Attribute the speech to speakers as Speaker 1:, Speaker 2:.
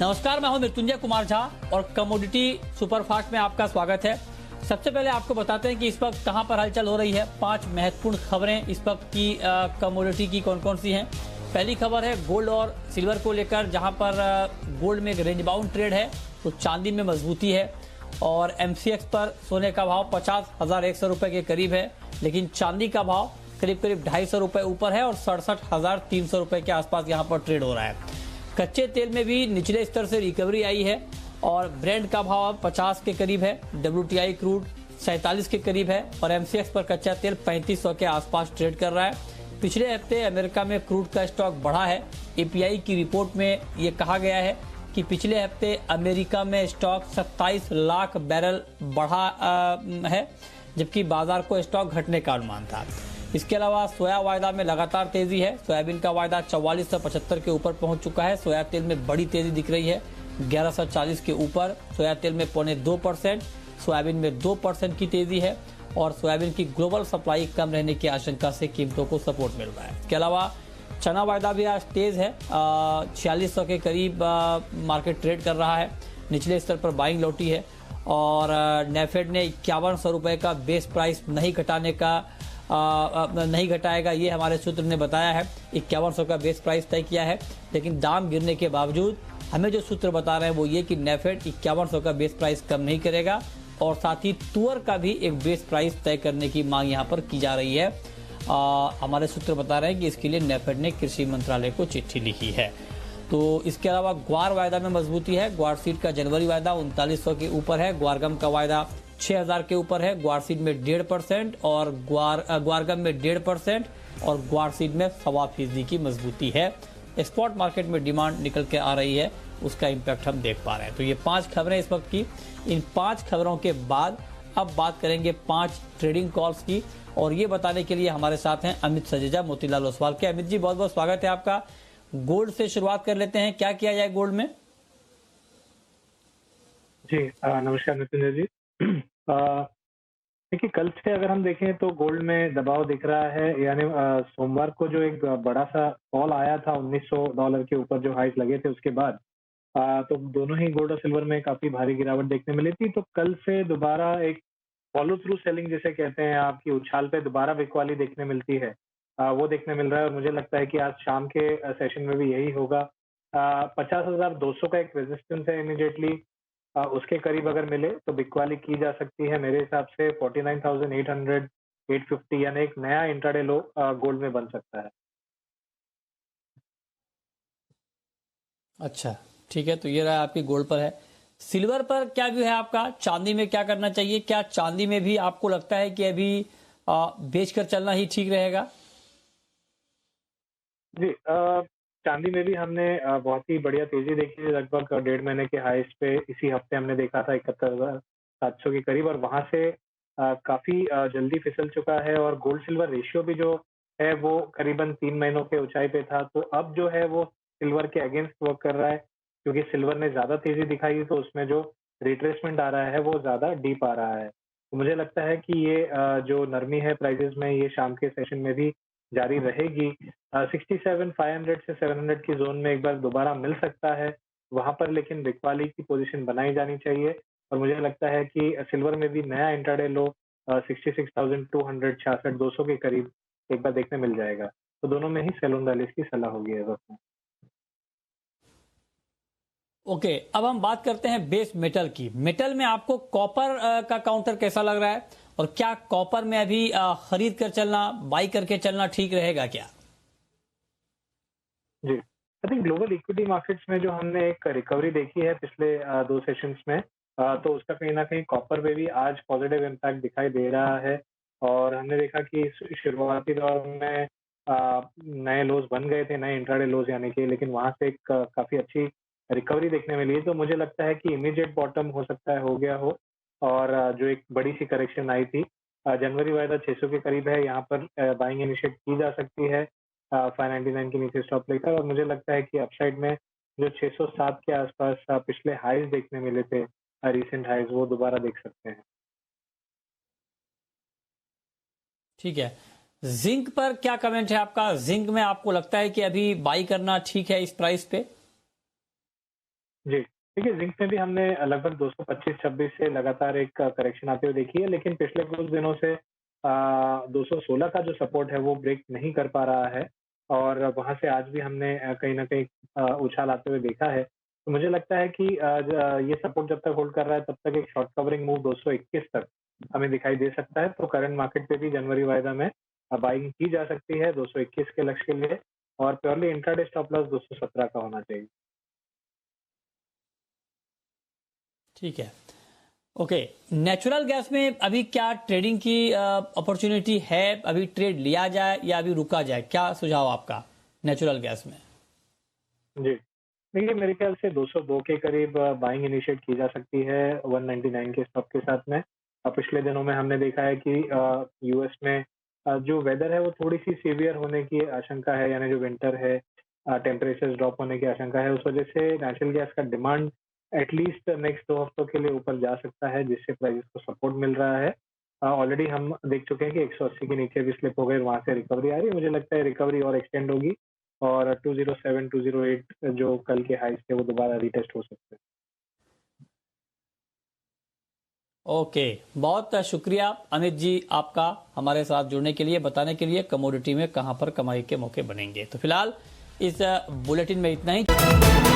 Speaker 1: नमस्कार, मैं हूं मृत्युंजय कुमार झा और कमोडिटी सुपरफास्ट में आपका स्वागत है। सबसे पहले आपको बताते हैं कि इस वक्त कहां पर हलचल हो रही है। 5 महत्वपूर्ण खबरें इस वक्त की कमोडिटी की कौन कौन सी हैं। पहली खबर है गोल्ड और सिल्वर को लेकर, जहां पर गोल्ड में एक रेंज बाउंड ट्रेड है तो चांदी में मजबूती है और MCX पर सोने का भाव 50,100 रुपए के करीब है, लेकिन चांदी का भाव करीब 250 रुपए ऊपर है और 67,300 रुपए के आसपास यहाँ पर ट्रेड हो रहा है। कच्चे तेल में भी निचले स्तर से रिकवरी आई है और ब्रेंट का भाव 50 के करीब है, WTI क्रूड 47 के करीब है और MCX पर कच्चा तेल 3500 के आसपास ट्रेड कर रहा है। पिछले हफ्ते अमेरिका में क्रूड का स्टॉक बढ़ा है। API की रिपोर्ट में ये कहा गया है कि पिछले हफ्ते अमेरिका में स्टॉक 27 लाख बैरल बढ़ा है, जबकि बाजार को स्टॉक घटने का अनुमान था। इसके अलावा सोया वायदा में लगातार तेजी है। सोयाबीन का वायदा 4475 के ऊपर पहुंच चुका है। सोया तेल में बड़ी तेजी दिख रही है, 1140 के ऊपर। सोया तेल में 0.2%, सोयाबीन में 2% की तेजी है और सोयाबीन की ग्लोबल सप्लाई कम रहने की आशंका से कीमतों को सपोर्ट मिल रहा है। इसके अलावा चना वायदा भी आज तेज है, 4600 के करीब मार्केट ट्रेड कर रहा है। निचले स्तर पर बाइंग लौटी है और नेफेड ने 5100 रुपए का बेस प्राइस नहीं घटाएगा, ये हमारे सूत्र ने बताया है। 5100 का बेस प्राइस तय किया है, लेकिन दाम गिरने के बावजूद हमें जो सूत्र बता रहे हैं वो ये कि नेफेड 5100 का बेस प्राइस कम नहीं करेगा और साथ ही तुअर का भी एक बेस प्राइस तय करने की मांग यहाँ पर की जा रही है। हमारे सूत्र बता रहे हैं कि इसके लिए नेफेड ने कृषि मंत्रालय को चिट्ठी लिखी है। तो इसके अलावा ग्वार वायदा में मजबूती है। ग्वार सीड का जनवरी वायदा 3900 के ऊपर है। ग्वारगम का वायदा 6000 के ऊपर है। ग्वार सीड में 1.5% और ग्वारगम में 1.5% और ग्वार सीड में 1.25% की मजबूती है। स्पॉट मार्केट में डिमांड निकल के आ रही है, उसका इम्पैक्ट हम देख पा रहे हैं। तो ये 5 खबरें इस वक्त की। इन 5 खबरों के बाद अब बात करेंगे 5 ट्रेडिंग कॉल्स की और ये बताने के लिए हमारे साथ हैं अमित सजेजा मोतीलाल ओसवाल के। अमित जी, बहुत बहुत स्वागत है आपका। गोल्ड से शुरुआत कर लेते हैं, क्या किया जाए गोल्ड में?
Speaker 2: जी नमस्कार नितिन जी। देखिए, कल से अगर हम देखें तो गोल्ड में दबाव दिख रहा है, यानी सोमवार को जो एक बड़ा सा फॉल आया था $1900 के ऊपर, जो हाइट लगे थे उसके बाद तो दोनों ही गोल्ड और सिल्वर में काफी भारी गिरावट देखने मिली थी। तो कल से दोबारा एक फॉलो थ्रू सेलिंग जिसे कहते हैं, आपकी उछाल पे दोबारा बिकवाली देखने मिलती है, वो देखने मिल रहा है और मुझे लगता है कि आज शाम के सेशन में भी यही होगा। 50,200 का एक रेजिस्टेंस है इमीडिएटली, उसके करीब अगर मिले तो बिकवाली की जा सकती है। मेरे हिसाब से 49,800 850 यानी एक नया इंट्राडे लो गोल्ड में बन सकता है।
Speaker 1: अच्छा, ठीक है, तो ये रहा आपकी गोल्ड पर है। सिल्वर पर क्या व्यू है आपका? चांदी में क्या करना चाहिए? क्या चांदी में भी आपको लगता है कि अभी बेचकर चलना ही ठीक रहेगा?
Speaker 2: जी चांदी में भी हमने बहुत ही बढ़िया तेजी देखी है। लगभग 1.5 महीने के हाईएस्ट पे इसी हफ्ते हमने देखा था 71,700 के करीब, और वहां से काफी जल्दी फिसल चुका है। और गोल्ड सिल्वर रेशियो भी जो है वो करीबन 3 महीनों के ऊंचाई पे था, तो अब जो है वो सिल्वर के अगेंस्ट वर्क कर रहा है, क्योंकि सिल्वर ने ज्यादा तेजी दिखाई तो उसमें जो रिट्रेसमेंट आ रहा है वो ज्यादा डीप आ रहा है। तो मुझे लगता है कि ये जो नरमी है प्राइजेस में, ये शाम के सेशन में भी जारी रहेगी। 67,500 से 700 की जोन में एक बार दोबारा मिल सकता है वहां पर, लेकिन बिकवाली की पोजीशन बनाई जानी चाहिए। और मुझे लगता है कि सिल्वर में भी नया इंट्राडे लो 66,200 66,200 के करीब एक बार देखने मिल जाएगा। तो दोनों में ही सेल ऑन द लिस्ट की सलाह होगी इस वक्त में।
Speaker 1: ओके, अब हम बात करते हैं बेस मेटल की। मेटल में आपको कॉपर का काउंटर कैसा लग रहा है और क्या कॉपर में अभी खरीद कर चलना, बाई करके चलना ठीक रहेगा क्या?
Speaker 2: जी, I think global equity markets में जो हमने एक रिकवरी देखी है पिछले 2 सेशंस में, तो उसका कहीं न कहीं कॉपर में भी आज पॉजिटिव इम्पैक्ट दिखाई दे रहा है। और हमने देखा कि शुरुआती दौर में नए लोज बन गए थे, नए इंट्राडे लोज यानी कि, लेकिन वहां से एक काफी अच्छी रिकवरी देखने मिली है। तो मुझे लगता है कि इमीडिएट बॉटम हो सकता है हो गया हो, और जो एक बड़ी सी करेक्शन आई थी, जनवरी वायदा 600 के करीब है, यहाँ पर बाइंग इनिशिएट की जा सकती है 599 के नीचे स्टॉप लेकर। और मुझे लगता है कि अपसाइड में जो 607 के आसपास पिछले हाईज देखने मिले थे, रिसेंट हाईज, वो दोबारा देख सकते हैं।
Speaker 1: ठीक है, जिंक पर क्या कमेंट है आपका? जिंक में आपको लगता है कि अभी बाई करना ठीक है इस प्राइस पे?
Speaker 2: जी, देखिए ज़िंक में भी हमने लगभग 225-26 से लगातार एक करेक्शन आते हुए देखी है, लेकिन पिछले कुछ दिनों से 216 का जो सपोर्ट है वो ब्रेक नहीं कर पा रहा है और वहाँ से आज भी हमने कहीं न कहीं उछाल आते हुए देखा है। तो मुझे लगता है कि ये सपोर्ट जब तक होल्ड कर रहा है तब तक एक शॉर्ट कवरिंग मूव 221 तक हमें दिखाई दे सकता है। तो करंट मार्केट पे भी जनवरी वायदा में बाइंग की जा सकती है 221 के लक्ष्य के लिए और प्योरली इंट्राडे स्टॉप लॉस 217 का होना चाहिए।
Speaker 1: ठीक है। ओके, नेचुरल गैस में अभी क्या ट्रेडिंग की अपॉर्चुनिटी है? अभी ट्रेड लिया जाए या अभी रुका जाए? क्या सुझाव आपका नेचुरल गैस में?
Speaker 2: जी। देखिए, मेरे ख्याल से 202 के करीब बाइंग इनिशिएट की जा सकती है 199 के स्टॉप के साथ में। पिछले दिनों में हमने देखा है कि यूएस में जो वेदर है वो थोड़ी-सी सीवियर होने की आशंका है, यानी जो विंटर है टेम्परेचर्स ड्रॉप होने की आशंका है। उस वजह से नेचुरल गैस का डिमांड एटलीस्ट नेक्स्ट 2 हफ्तों के लिए ऊपर जा सकता है, जिससे प्राइसेज़ को सपोर्ट मिल रहा है। ऑलरेडी हम देख चुके हैं कि 180 के नीचे भी स्लिप हो गए, वहाँ से रिकवरी आ रही है। मुझे लगता है रिकवरी और एक्सटेंड होगी और 207, 208 जो कल के हाईज़ थे वो दोबारा रीटेस्ट हो सकते हैं।
Speaker 1: ओके, बहुत शुक्रिया अमित जी आपका हमारे साथ जुड़ने के लिए, बताने के लिए कमोडिटी में कहां पर कमाई के मौके बनेंगे। तो फिलहाल इस बुलेटिन में इतना ही।